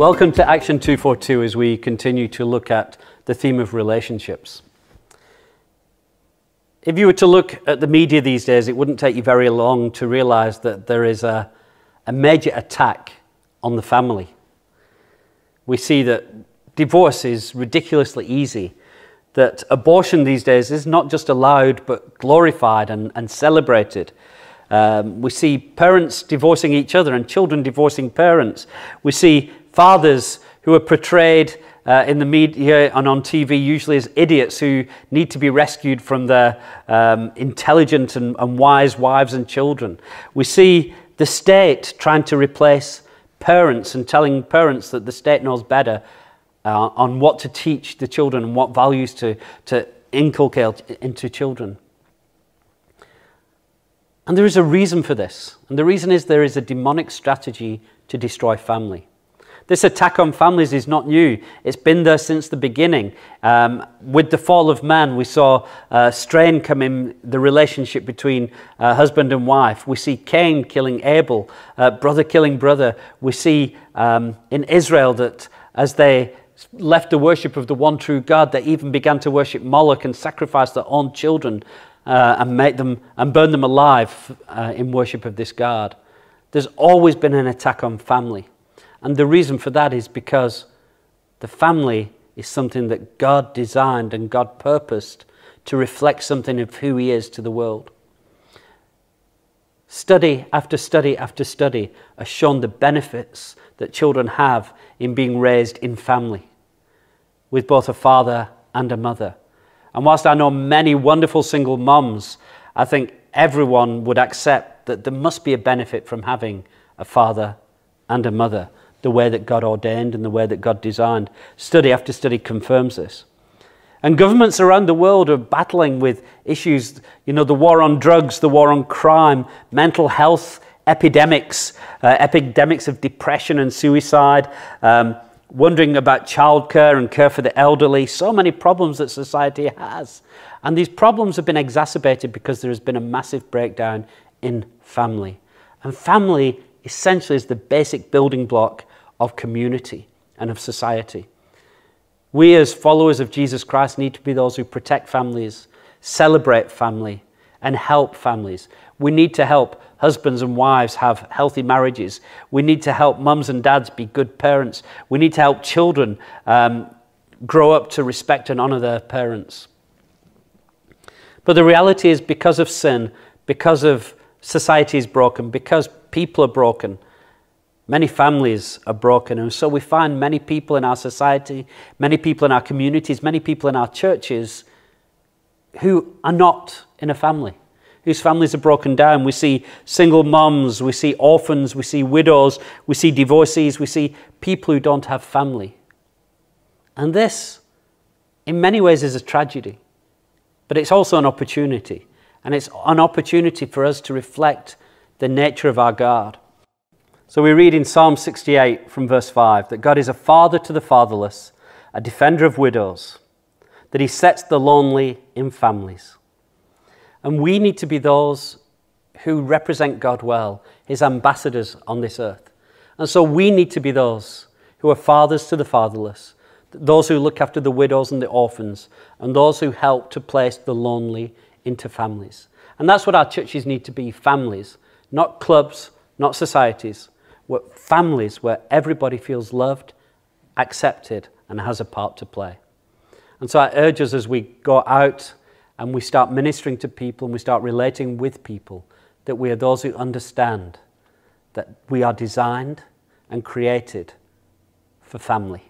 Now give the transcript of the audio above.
Welcome to Action 242 as we continue to look at the theme of relationships. If you were to look at the media these days, it wouldn't take you very long to realize that there is a major attack on the family. We see that divorce is ridiculously easy, that abortion these days is not just allowed but glorified and celebrated. We see parents divorcing each other and children divorcing parents. We see fathers who are portrayed in the media and on TV usually as idiots who need to be rescued from their intelligent and wise wives and children. We see the state trying to replace parents and telling parents that the state knows better on what to teach the children and what values to inculcate into children. And there is a reason for this. And the reason is there is a demonic strategy to destroy family. This attack on families is not new. It's been there since the beginning. With the fall of man, we saw strain come in the relationship between husband and wife. We see Cain killing Abel, brother killing brother. We see in Israel that as they left the worship of the one true God, they even began to worship Moloch and sacrifice their own children and make them and burn them alive in worship of this God. There's always been an attack on family. And the reason for that is because the family is something that God designed and God purposed to reflect something of who He is to the world. Study after study after study has shown the benefits that children have in being raised in family, with both a father and a mother. And whilst I know many wonderful single moms, I think everyone would accept that there must be a benefit from having a father and a mother, the way that God ordained and the way that God designed. Study after study confirms this. And governments around the world are battling with issues, the war on drugs, the war on crime, mental health epidemics, epidemics of depression and suicide, wondering about childcare and care for the elderly, so many problems that society has. And these problems have been exacerbated because there has been a massive breakdown in family. And family essentially is the basic building block of community and of society. We as followers of Jesus Christ need to be those who protect families, celebrate family, and help families. We need to help husbands and wives have healthy marriages. We need to help mums and dads be good parents. We need to help children grow up to respect and honor their parents. But the reality is, because of sin, because of society is broken, because people are broken, many families are broken. And so we find many people in our society, many people in our communities, many people in our churches who are not in a family, whose families are broken down. We see single moms, we see orphans, we see widows, we see divorcees, we see people who don't have family. And this, in many ways, is a tragedy. But it's also an opportunity. And it's an opportunity for us to reflect the nature of our God. So we read in Psalm 68 from verse 5 that God is a father to the fatherless, a defender of widows, that He sets the lonely in families. And we need to be those who represent God well, His ambassadors on this earth. And so we need to be those who are fathers to the fatherless, those who look after the widows and the orphans, and those who help to place the lonely into families. And that's what our churches need to be, families, not clubs, not societies, families where everybody feels loved, accepted, and has a part to play. And so I urge us, as we go out and we start ministering to people and we start relating with people, that we are those who understand that we are designed and created for family.